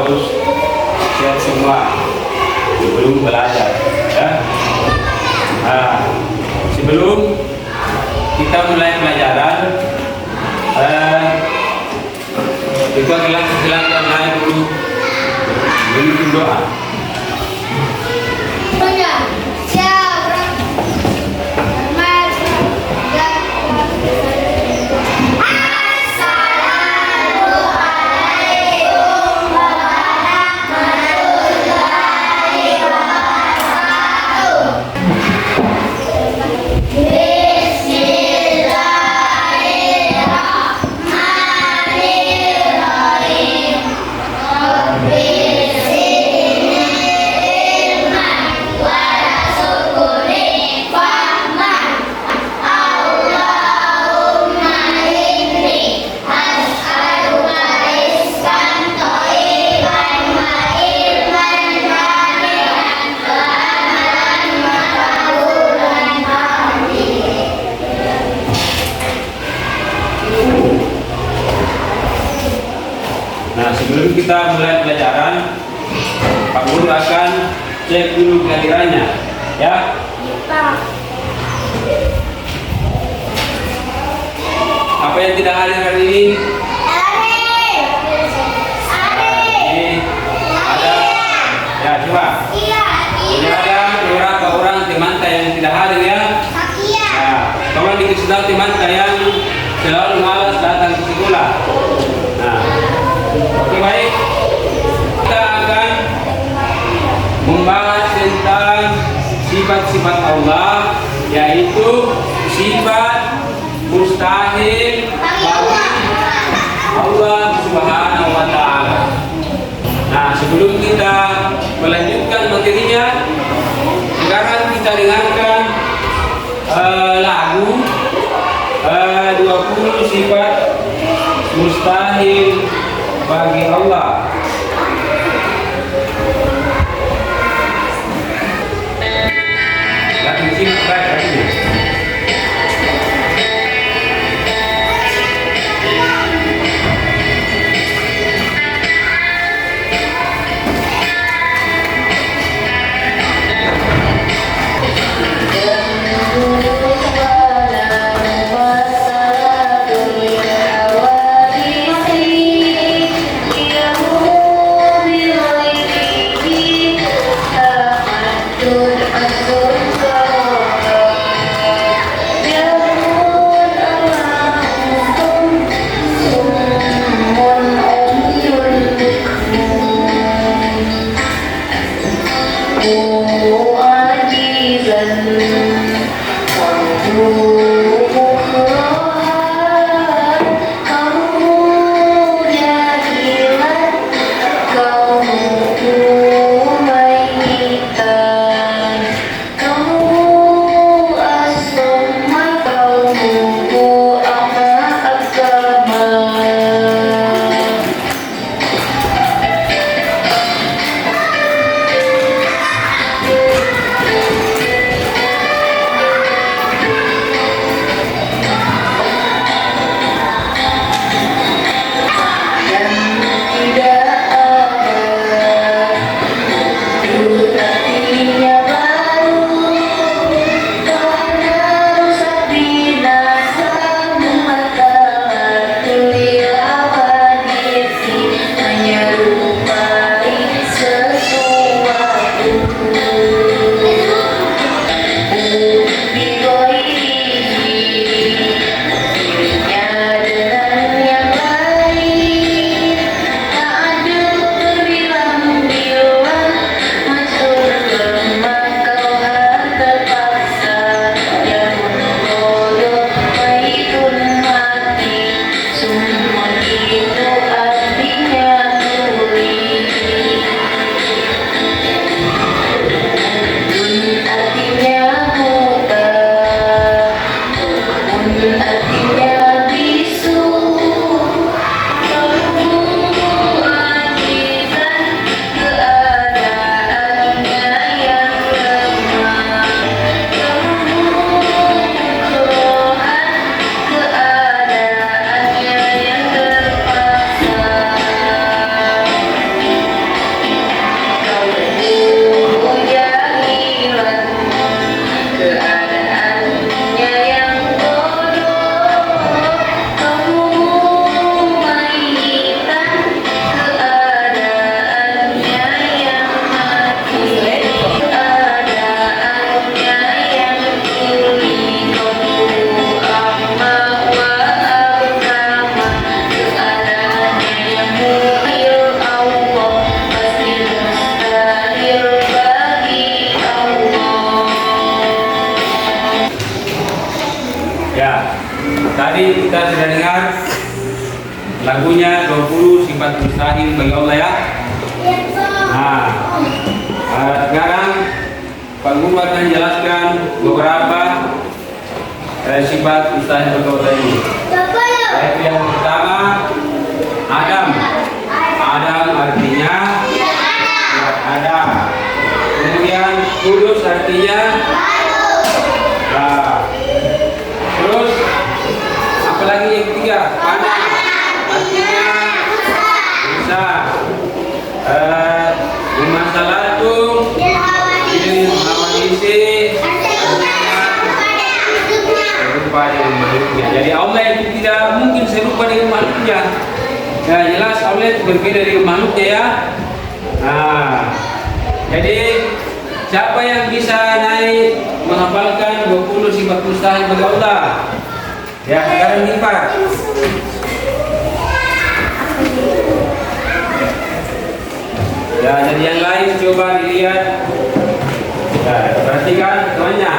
harus siap semua sebelum belajar, ya. Nah, sebelum kita mulai pelajaran, kita silakan naik dulu memimpin doa. Nah, sebelum kita mulai pelajaran, Pak Guru akan cek dulu kehadirannya, ya. Apa yang tidak hadir hari ini? Ada, ya coba. Ini ada beberapa orang teman saya yang tidak hadir, ya. Nah, tolong dikasih tahu teman saya yang selalu malas datang ke sekolah. Nah, oke, baik. Kita akan membahas tentang sifat-sifat Allah, yaitu sifat mustahil bagi Allah Subhanahu wa Ta'ala. Nah, sebelum kita melanjutkan materinya, sekarang kita dengarkan lagu 20 sifat mustahil bagi Allah. Lagi simak baik lagunya. sifat mustahil bagi Allah ya. Nah, sekarang Pak Guru akan jelaskan beberapa sifat mustahil bagi Allah ini. Yaitu yang pertama, Adam. Adam artinya tidak ada. Kemudian kudus artinya nah. Terus apalagi yang ketiga, panas artinya bisa. Masalahtum ini hawadisi serupa dengan makhluknya. Jadi Allah itu tidak mungkin serupa dengan makhluknya. Ya jelas Allah itu berbeda dengan makhluknya ya. Nah, jadi siapa yang bisa naik menghafalkan 20 sifat mustahil bagi Allah? Ya sekarang lipat. Ya, jadi yang lain coba dilihat. Ya, perhatikan semuanya.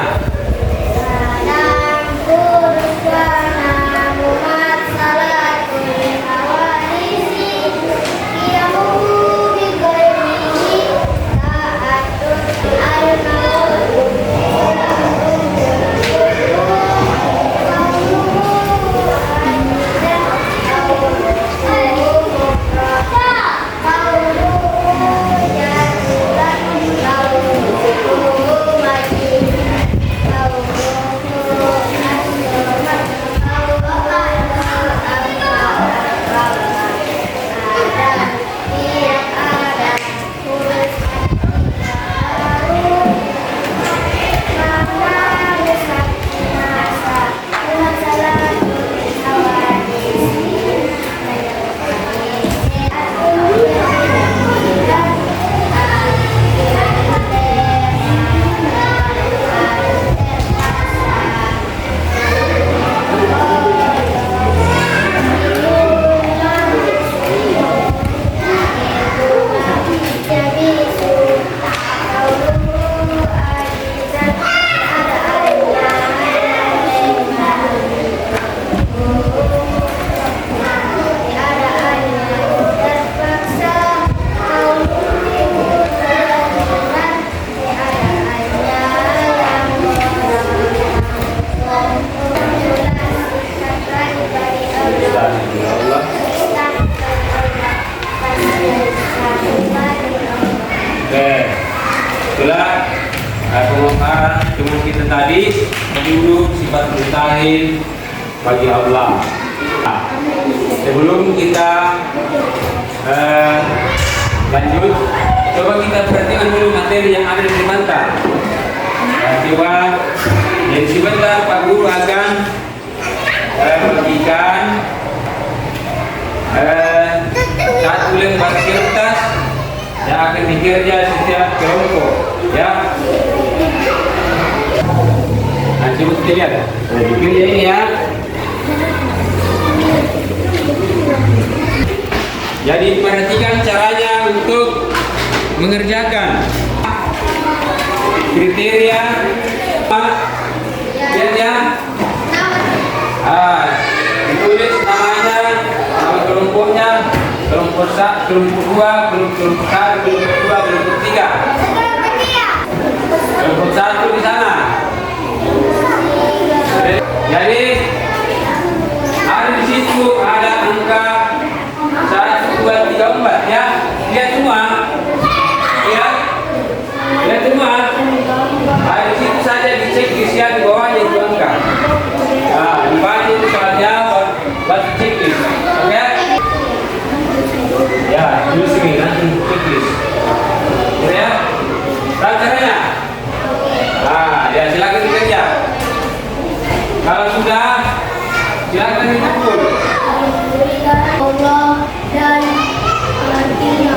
Itulah pemaparan cuma kita tadi dulu sifat mustahil bagi Allah. Nah, sebelum kita lanjut, coba kita perhatikan dulu materi yang ada di mata. Coba jadi sebentar Pak Guru akan bagikan satu lembar kertas yang akan dikerja setiap kelompok ya. Nah, coba kita lihat. Nah, dikerja ini ya. Jadi perhatikan caranya untuk mengerjakan. Kriteria ya. Ditulis namanya, nama kelompoknya, kelompok 1, kelompok 2, kelompok 1, kelompok 2, kelompok 3. Kelompok 1 di sana. Jadi ada di situ ada angka 1, 2, 3, 4 ya. Lihat semua. Ya. Lihat semua. Ada di situ saja dicek isi di bawahnya itu angka. Nah, dibaca itu soalnya buat checklist. Oke? Ya, tulis ini nanti checklist. Ya. Tahu caranya? Nah, ya silakan dikerja. Kalau sudah, silakan dikumpul. Allah dan artinya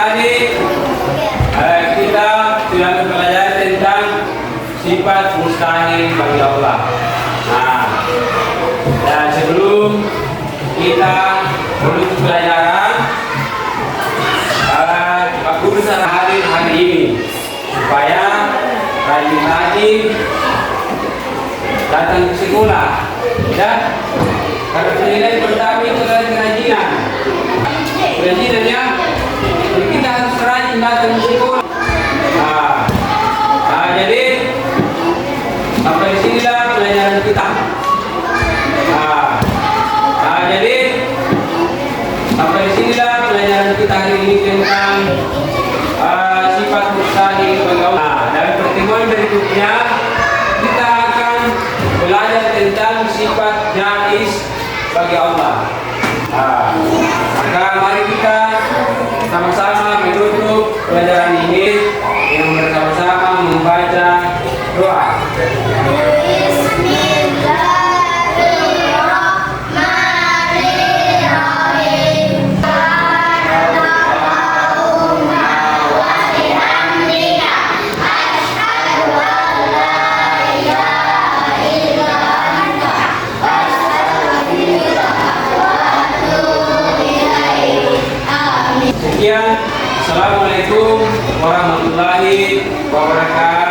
tadi kita sudah mempelajari tentang sifat mustahil bagi Allah. Nah, dan sebelum kita menutup pelajaran, Pak Guru hadir hari ini supaya rajin-rajin datang ke sekolah, ya. Karena penilaian pertama itu adalah kerajinan. Kerajinan ya, jadi kita harus rajin datang ke sekolah. Jadi sampai sinilah pelajaran kita. Jadi sampai sinilah pelajaran kita hari ini tentang sifat mustahil bagi Allah. Dan pertemuan berikutnya kita akan belajar tentang sifat jaiz bagi Allah. Maka mari kita sama-sama menutup pelajaran ini yang bersama-sama membaca doa. Sekian, Assalamualaikum warahmatullahi wabarakatuh.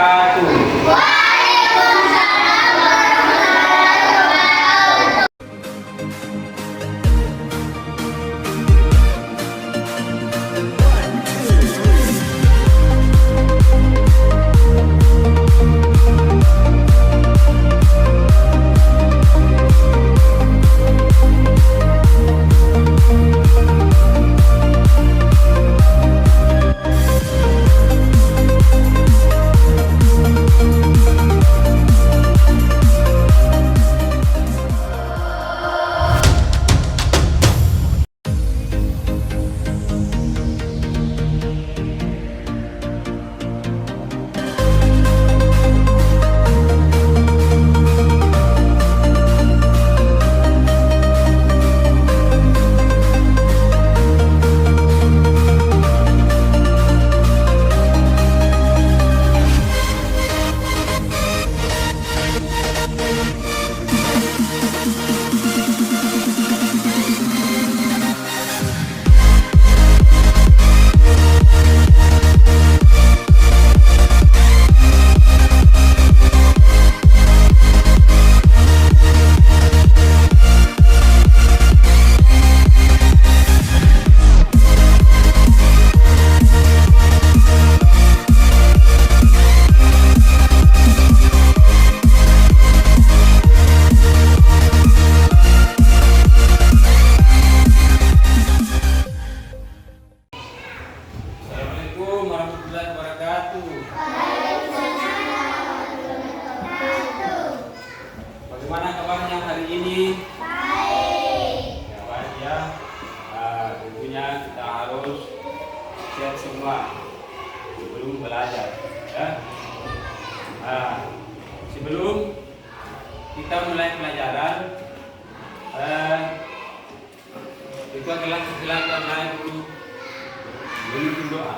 Bagaimana kabarnya hari ini? Baik. Ya, baik ya. Tentunya kita harus siap semua sebelum belajar, ya. Sebelum kita mulai pelajaran, itu adalah silakan naik dulu menuntut doa.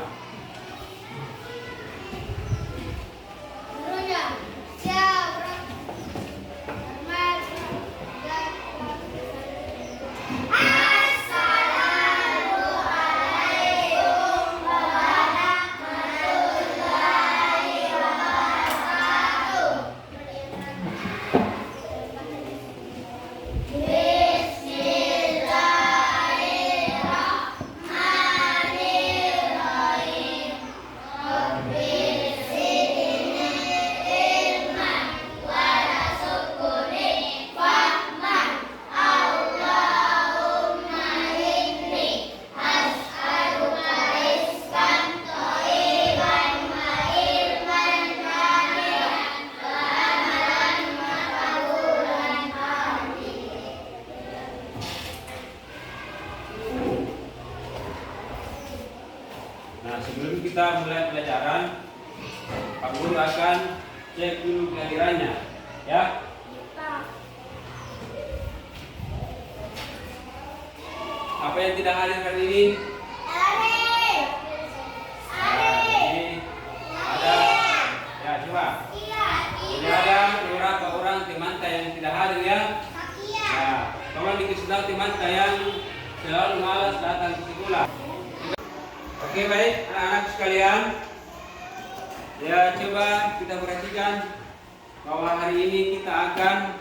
Nah, sebelum kita mulai pelajaran, Pak Guru akan cek dulu kehadirannya, ya. Apa yang tidak hadir hari ini? sedang timanta yang selalu malas datang ke sekolah. Oke, baik anak-anak sekalian. Ya, coba kita perhatikan bahwa hari ini kita akan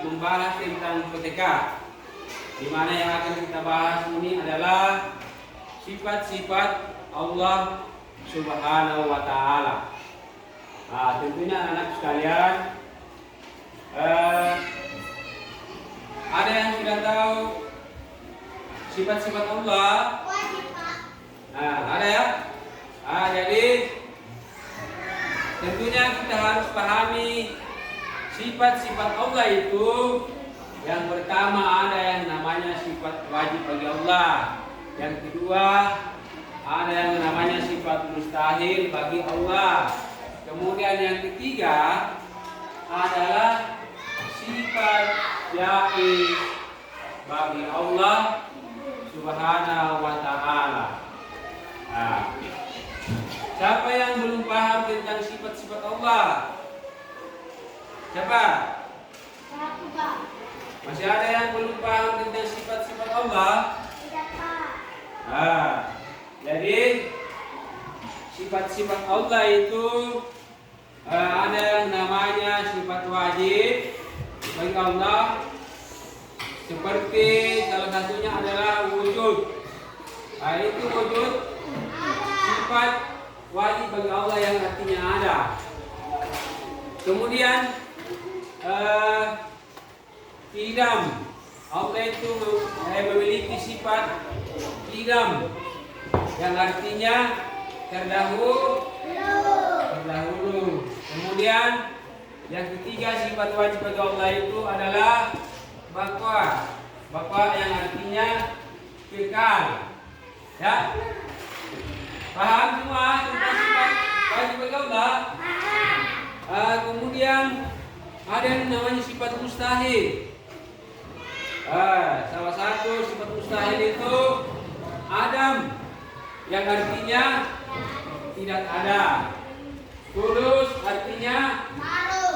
membahas tentang PTK. Di mana yang akan kita bahas ini adalah sifat-sifat Allah Subhanahu wa Ta'ala. Nah, tentunya anak-anak sekalian, ada yang sudah tahu sifat-sifat Allah? Nah, ada ya? Jadi tentunya kita harus pahami sifat-sifat Allah itu. Yang pertama ada yang namanya sifat wajib bagi Allah. Yang kedua ada yang namanya sifat mustahil bagi Allah. Kemudian yang ketiga adalah sifat jaiz bagi Allah Subhanahu wa Ta'ala. Nah, siapa yang belum paham tentang sifat-sifat Allah? Siapa? Masih ada yang belum paham tentang sifat-sifat Allah? Tidak, Pak. Nah, jadi sifat-sifat Allah itu ada yang namanya sifat wajib bagi Allah, seperti salah satunya adalah wujud. Nah, itu wujud sifat wajib bagi Allah yang artinya ada. Kemudian qidam, Allah itu memiliki sifat qidam yang artinya terdahulu. Kemudian yang ketiga sifat wajib bagi Allah itu adalah baqa yang artinya kekal. Ya, paham semua tentang sifat wajib bagi Allah? Kemudian ada yang namanya sifat mustahil. Salah satu sifat mustahil itu Adam, yang artinya tidak ada. Kudus artinya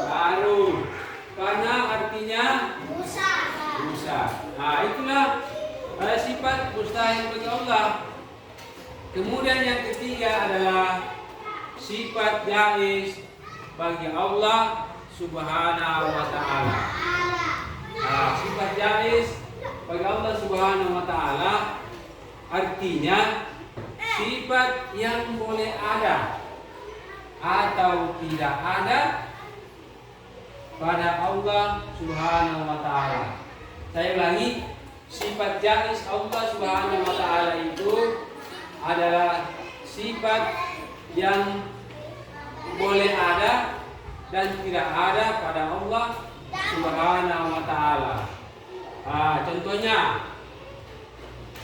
baru. Karena artinya rusak. Nah, itulah sifat mustahil bagi Allah. Kemudian yang ketiga adalah sifat jaiz bagi Allah Subhanahu wa Ta'ala. Nah, sifat jaiz bagi Allah Subhanahu wa Ta'ala artinya sifat yang boleh ada atau tidak ada pada Allah Subhanahu wa Ta'ala. Saya ulangi, sifat jaiz Allah Subhanahu wa Ta'ala itu adalah sifat yang boleh ada dan tidak ada pada Allah Subhanahu wa Ta'ala. Contohnya,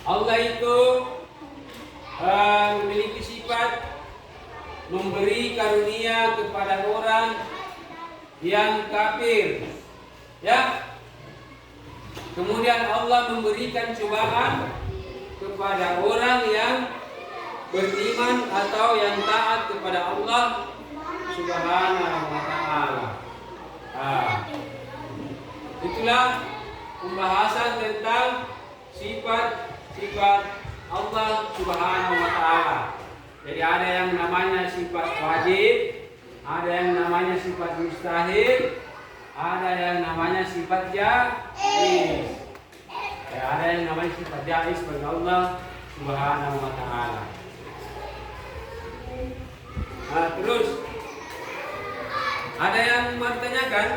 Allah itu memiliki sifat memberi karunia kepada orang yang kafir. Ya. Kemudian Allah memberikan cobaan kepada orang yang beriman atau yang taat kepada Allah Subhanahu wa Ta'ala. Itulah pembahasan tentang sifat-sifat Allah Subhanahu wa Ta'ala. Jadi ada yang namanya sifat wajib, ada yang namanya sifat mustahil, ada yang namanya sifat jaiz. Ada yang namanya sifat jaiz bagi Allah Subhanahu wa Ta'ala. Nah, terus ada yang mau ditanyakan?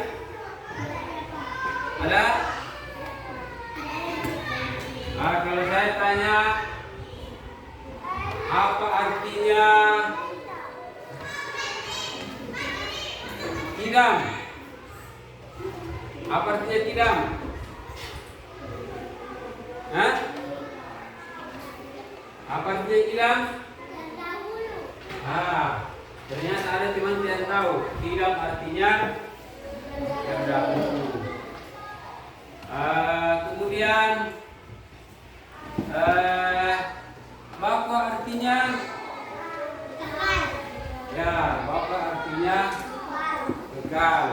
Ada? Kalau saya tanya, apa artinya qidam? Apa artinya qidam? Apa artinya qidam? Ternyata ada teman yang tahu. Qidam artinya terdahulu. Kemudian baqa artinya baqa artinya kekal.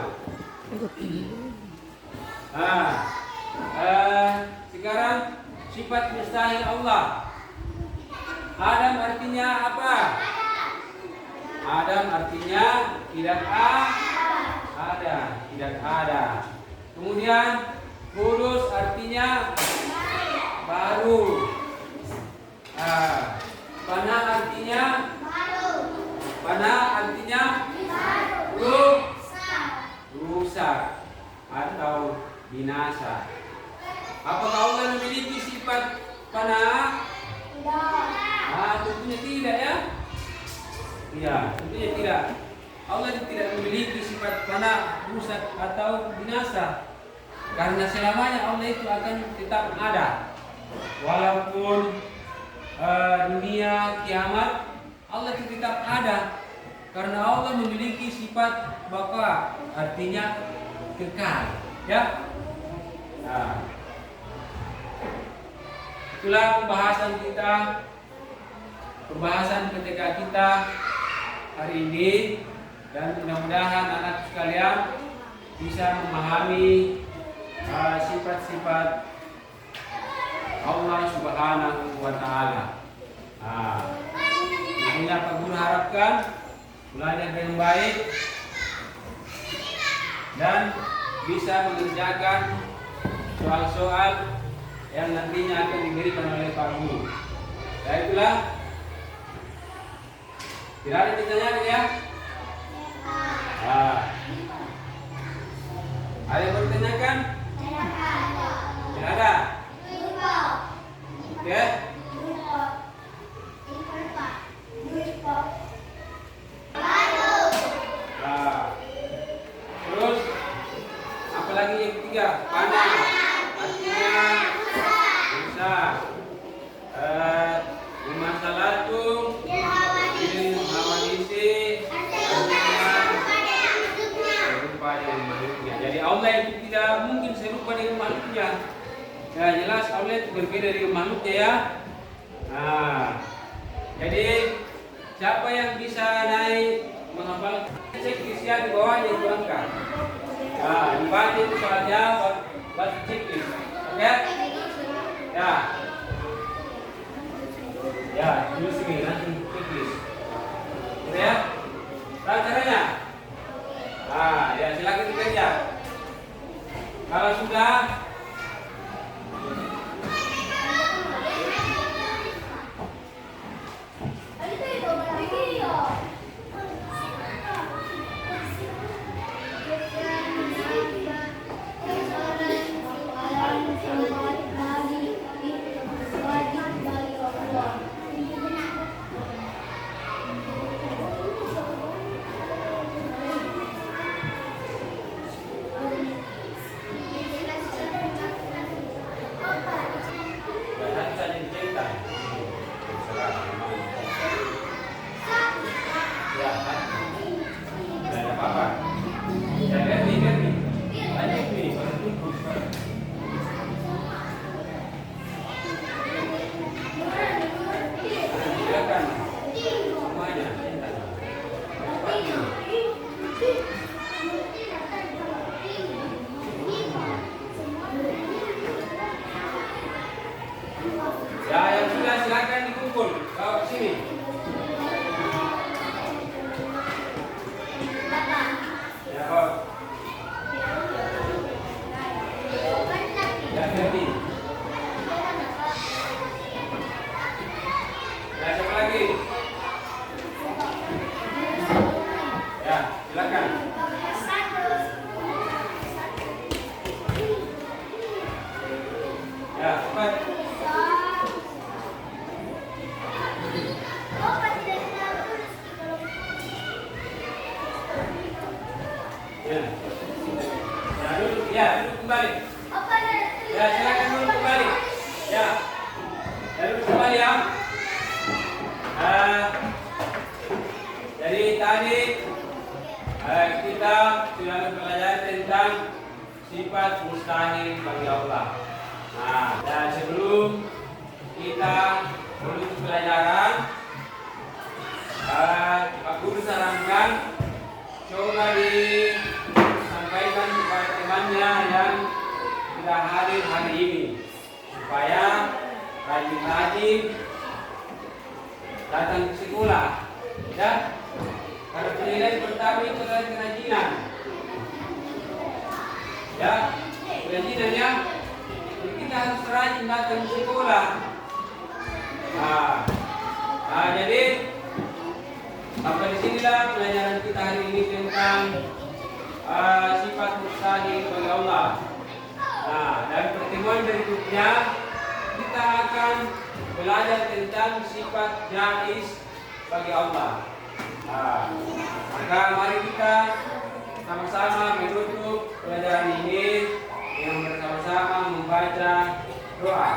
Sekarang sifat mustahil Allah. Adam artinya apa? Adam artinya tidak ada, tidak ada. Kemudian kudus artinya baru. Fana artinya rusak atau binasa. Apakah Allah memiliki sifat fana? Tentunya tidak ya. Iya, tentunya tidak. Allah tidak memiliki sifat fana, rusak atau binasa. Karena selamanya Allah itu akan tetap ada. Walaupun dunia kiamat, Allah itu tetap ada. Karena Allah memiliki sifat baqa, artinya kekal, ya. Nah, itulah pembahasan ketika kita hari ini, dan mudah-mudahan anak sekalian bisa memahami sifat-sifat Allah Subhanahu wa Ta'ala. Tentunya Pak Guru harapkan belajar dengan baik dan bisa mengerjakan soal-soal yang nantinya akan diberikan oleh Pak Guru. Baiklah, tidak ada pertanyaan ya? Ada yang bertanyakan? Tidak ada. Oke. Terus apalagi yang ketiga? Panah. Artinya bisa. Masalahtum bil hawadisi. Serupa dengan makhluknya. Jadi Allah itu tidak mungkin serupa dengan makhluknya. Ya jelas Allah itu berbeda dengan makhluknya ya. Jadi siapa yang bisa naik menghafal checklist ya di bawahnya itu angka. Dibaca itu soalnya buat checklist. Oke? Ya. Ya, tulis ini nanti checklist. Gitu ya. Tahu caranya? Ya silakan dikerja. Kalau sudah yang sudah silakan dikumpul bawa ke sini. Ya, Pak. Ya, berarti. Ya, siapa lagi? Ya, silakan. Ya, cepat. Duduk kembali. Ya, silakan duduk kembali. Ya, duduk kembali ya. Jadi tadi kita sudah belajar tentang sifat mustahil bagi Allah. Dan sebelum kita menutup pelajaran, Pak Guru sarankan coba disampaikan kepada temannya yang tidak hadir rajin-rajin datang ke sekolah, ya. Karena penilaian pertama itu adalah kerajinan, ya, kerajinan ya. Jadi kita harus rajin datang ke sekolah. Jadi sampai di sinilah pelajaran kita hari ini tentang sifat mustahil bagi Allah. Dan pertemuan berikutnya kita akan belajar tentang sifat jaiz bagi Allah. Maka mari kita sama-sama menutup pelajaran ini yang bersama-sama membaca doa.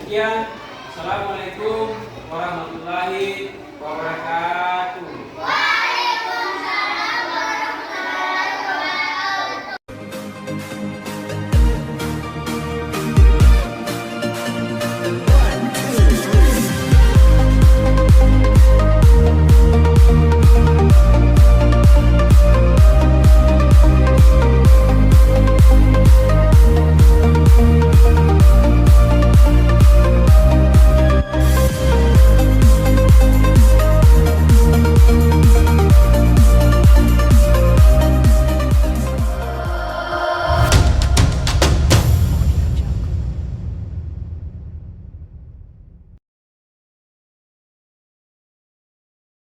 Sekian, assalamualaikum warahmatullahi wabarakatuh.